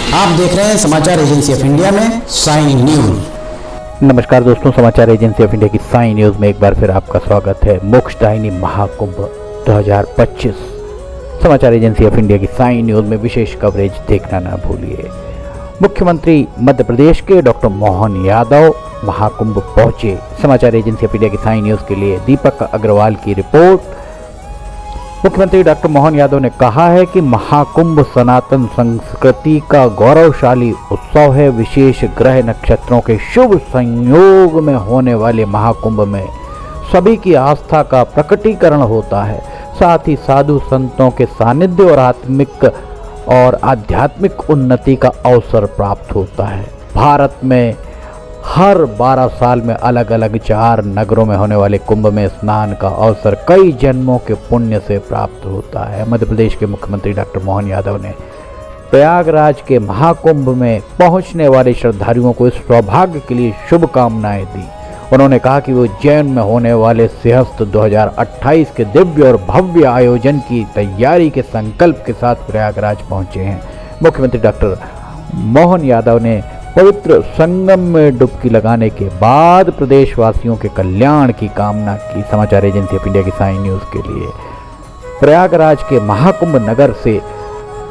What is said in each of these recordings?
आप देख रहे हैं समाचार एजेंसी ऑफ इंडिया में साइन न्यूज। नमस्कार दोस्तों, समाचार एजेंसी ऑफ इंडिया की साइन न्यूज में एक बार फिर आपका स्वागत है। मोक्षदायिनी महाकुंभ 2025 समाचार एजेंसी ऑफ इंडिया की साइन न्यूज में विशेष कवरेज देखना ना भूलिए। मुख्यमंत्री मध्य प्रदेश के डॉक्टर मोहन यादव महाकुंभ पहुंचे। समाचार एजेंसी ऑफ इंडिया की साइन न्यूज के लिए दीपक अग्रवाल की रिपोर्ट। मुख्यमंत्री डॉक्टर मोहन यादव ने कहा है कि महाकुंभ सनातन संस्कृति का गौरवशाली उत्सव है। विशेष ग्रह नक्षत्रों के शुभ संयोग में होने वाले महाकुंभ में सभी की आस्था का प्रकटीकरण होता है। साथ ही साधु संतों के सानिध्य और आध्यात्मिक उन्नति का अवसर प्राप्त होता है। भारत में हर 12 साल में अलग अलग 4 नगरों में होने वाले कुंभ में स्नान का अवसर कई जन्मों के पुण्य से प्राप्त होता है। मध्य प्रदेश के मुख्यमंत्री डॉक्टर मोहन यादव ने प्रयागराज के महाकुंभ में पहुंचने वाले श्रद्धालुओं को इस सौभाग्य के लिए शुभकामनाएं दी। उन्होंने कहा कि वो उज्जैन में होने वाले सिंहस्थ 2028 के दिव्य और भव्य आयोजन की तैयारी के संकल्प के साथ प्रयागराज पहुंचे हैं। मुख्यमंत्री डॉक्टर मोहन यादव ने पवित्र संगम में डुबकी लगाने के बाद प्रदेशवासियों के कल्याण की कामना की। समाचार एजेंसी ऑफ इंडिया की साइन न्यूज के लिए प्रयागराज के महाकुंभ नगर से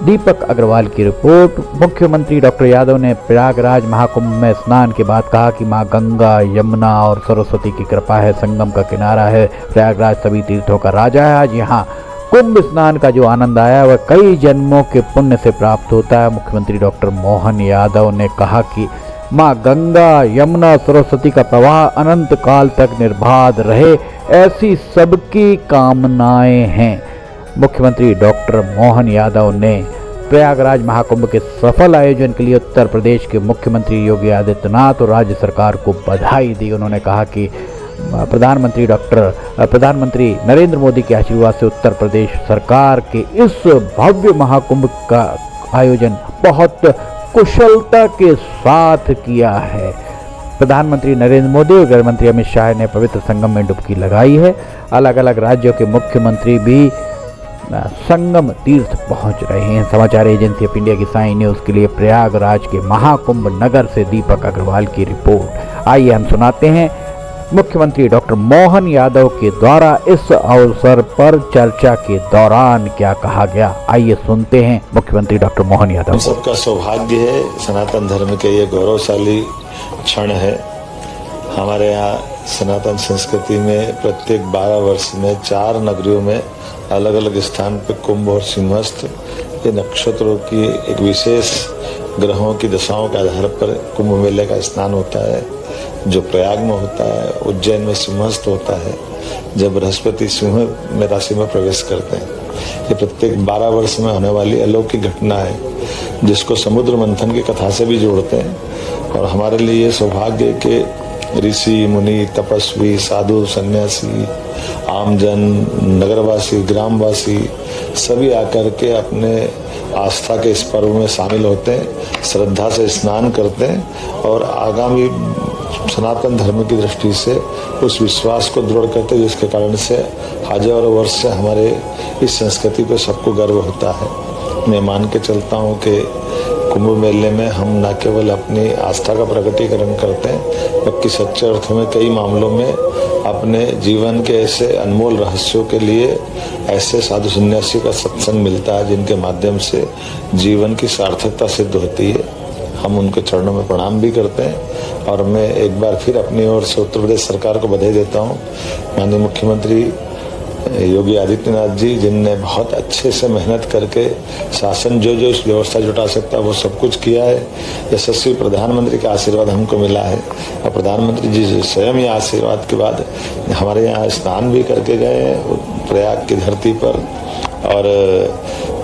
दीपक अग्रवाल की रिपोर्ट। मुख्यमंत्री डॉक्टर यादव ने प्रयागराज महाकुंभ में स्नान के बाद कहा कि मां गंगा, यमुना और सरस्वती की कृपा है। संगम का किनारा है। प्रयागराज सभी तीर्थों का राजा है। आज यहाँ कुंभ स्नान का जो आनंद आया वह कई जन्मों के पुण्य से प्राप्त होता है। मुख्यमंत्री डॉक्टर मोहन यादव ने कहा कि मां गंगा, यमुना, सरस्वती का प्रवाह अनंत काल तक निर्बाध रहे, ऐसी सबकी कामनाएं हैं। मुख्यमंत्री डॉक्टर मोहन यादव ने प्रयागराज महाकुंभ के सफल आयोजन के लिए उत्तर प्रदेश के मुख्यमंत्री योगी आदित्यनाथ और राज्य सरकार को बधाई दी। उन्होंने कहा कि प्रधानमंत्री नरेंद्र मोदी के आशीर्वाद से उत्तर प्रदेश सरकार के इस भव्य महाकुंभ का आयोजन बहुत कुशलता के साथ किया है। प्रधानमंत्री नरेंद्र मोदी और गृह मंत्री अमित शाह ने पवित्र संगम में डुबकी लगाई है। अलग अलग राज्यों के मुख्यमंत्री भी संगम तीर्थ पहुंच रहे हैं। समाचार एजेंसी ऑफ इंडिया की साइन न्यूज के लिए प्रयागराज के महाकुंभ नगर से दीपक अग्रवाल की रिपोर्ट। आइए हम सुनाते हैं मुख्यमंत्री डॉक्टर मोहन यादव के द्वारा इस अवसर पर चर्चा के दौरान क्या कहा गया। आइए सुनते हैं मुख्यमंत्री डॉक्टर मोहन यादव। हम सबका सौभाग्य है, सनातन धर्म के ये गौरवशाली क्षण है। हमारे यहाँ सनातन संस्कृति में प्रत्येक 12 वर्ष में 4 नगरियों में अलग अलग स्थान पर कुंभ और सिंहस्थ ये नक्षत्रों की एक विशेष ग्रहों की दशाओं के आधार पर कुंभ मेले का स्नान होता है, जो प्रयाग में होता है। उज्जैन में सिंहस्थ होता है, जब बृहस्पति सिंह में राशि में प्रवेश करते हैं। ये प्रत्येक 12 वर्ष में होने वाली अलौकिक घटना है, जिसको समुद्र मंथन की कथा से भी जोड़ते हैं। और हमारे लिए ये सौभाग्य है कि ऋषि, मुनि, तपस्वी, साधु, सन्यासी, आमजन, नगरवासी, ग्रामवासी सभी आकर के अपने आस्था के इस पर्व में शामिल होते हैं, श्रद्धा से स्नान करते हैं और आगामी सनातन धर्म की दृष्टि से उस विश्वास को दृढ़ करते हैं, जिसके कारण से हजारों वर्ष से हमारे इस संस्कृति पे सबको गर्व होता है। मैं मान के चलता हूँ कि कुंभ मेले में हम न केवल अपनी आस्था का प्रकटीकरण करते हैं, बल्कि सच्चे अर्थ में कई मामलों में अपने जीवन के ऐसे अनमोल रहस्यों के लिए ऐसे साधु सन्यासी का सत्संग मिलता है, जिनके माध्यम से जीवन की सार्थकता सिद्ध होती है। हम उनके चरणों में प्रणाम भी करते हैं। और मैं एक बार फिर अपनी ओर से उत्तर प्रदेश सरकार को बधाई देता हूँ। माननीय मुख्यमंत्री योगी आदित्यनाथ जी, जिनने बहुत अच्छे से मेहनत करके शासन जो इस व्यवस्था जुटा सकता है वो सब कुछ किया है। यशस्वी प्रधानमंत्री का आशीर्वाद हमको मिला है और प्रधानमंत्री जी स्वयं ये आशीर्वाद के बाद हमारे यहाँ स्नान भी करके गए हैं प्रयाग की धरती पर, और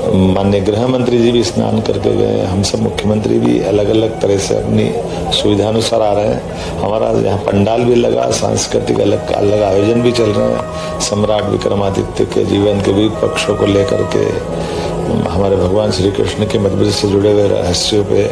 माननीय गृह मंत्री जी भी स्नान करके गए। हम सब मुख्यमंत्री भी अलग अलग तरह से अपनी सुविधा अनुसार आ रहे हैं। हमारा यहाँ पंडाल भी लगा, सांस्कृतिक अलग अलग आयोजन भी चल रहे हैं। सम्राट विक्रमादित्य के जीवन के विविध पक्षों को लेकर के हमारे भगवान श्री कृष्ण के मध्य प्रदेश से जुड़े हुए रहस्यों पे,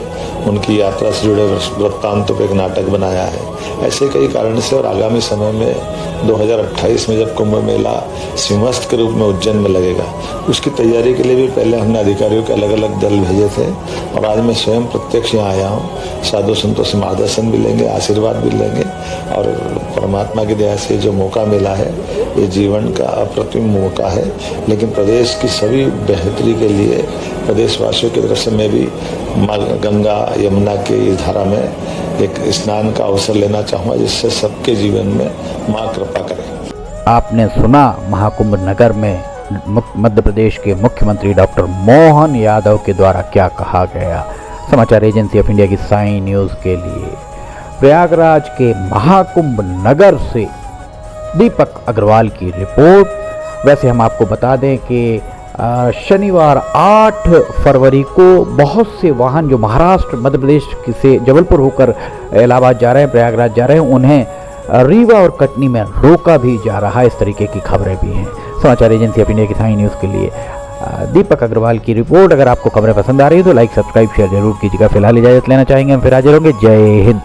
उनकी यात्रा से जुड़े वृत्तांतों पे एक नाटक बनाया है। ऐसे कई कारण से, और आगामी समय में 2028 में जब कुंभ मेला सिंहस्थ के रूप में उज्जैन में लगेगा, उसकी तैयारी के लिए भी पहले हमने अधिकारियों के अलग अलग दल भेजे थे, और आज मैं स्वयं प्रत्यक्ष यहाँ आया हूँ। साधु संतों से मार्गदर्शन भी लेंगे, आशीर्वाद भी लेंगे, और परमात्मा की दया से जो मौका मिला है, ये जीवन का अप्रतिम मौका है। लेकिन प्रदेश की सभी बेहतरी के लिए प्रदेशवासियों की तरफ से मैं भी माँ गंगा यमुना की इस धारा में एक स्नान का अवसर लेना चाहूँगा, जिससे सबके जीवन में माँ कृपा करे। आपने सुना महाकुंभ नगर में मध्य प्रदेश के मुख्यमंत्री डॉक्टर मोहन यादव के द्वारा क्या कहा गया। समाचार एजेंसी ऑफ इंडिया की साई न्यूज़ के लिए प्रयागराज के महाकुंभ नगर से दीपक अग्रवाल की रिपोर्ट। वैसे हम आपको बता दें कि शनिवार 8 फरवरी को बहुत से वाहन जो महाराष्ट्र मध्य प्रदेश से जबलपुर होकर इलाहाबाद जा रहे हैं, प्रयागराज जा रहे हैं, उन्हें रीवा और कटनी में रोका भी जा रहा है। इस तरीके की खबरें भी हैं। समाचार एजेंसी ऑफ इंडिया की साई न्यूज़ के लिए दीपक अग्रवाल की रिपोर्ट। अगर आपको खबरें पसंद आ रही है तो लाइक, सब्सक्राइब, शेयर जरूर कीजिएगा। फिलहाल इजाजत लेना चाहेंगे, हम फिर हाजिर होंगे। जय हिंद।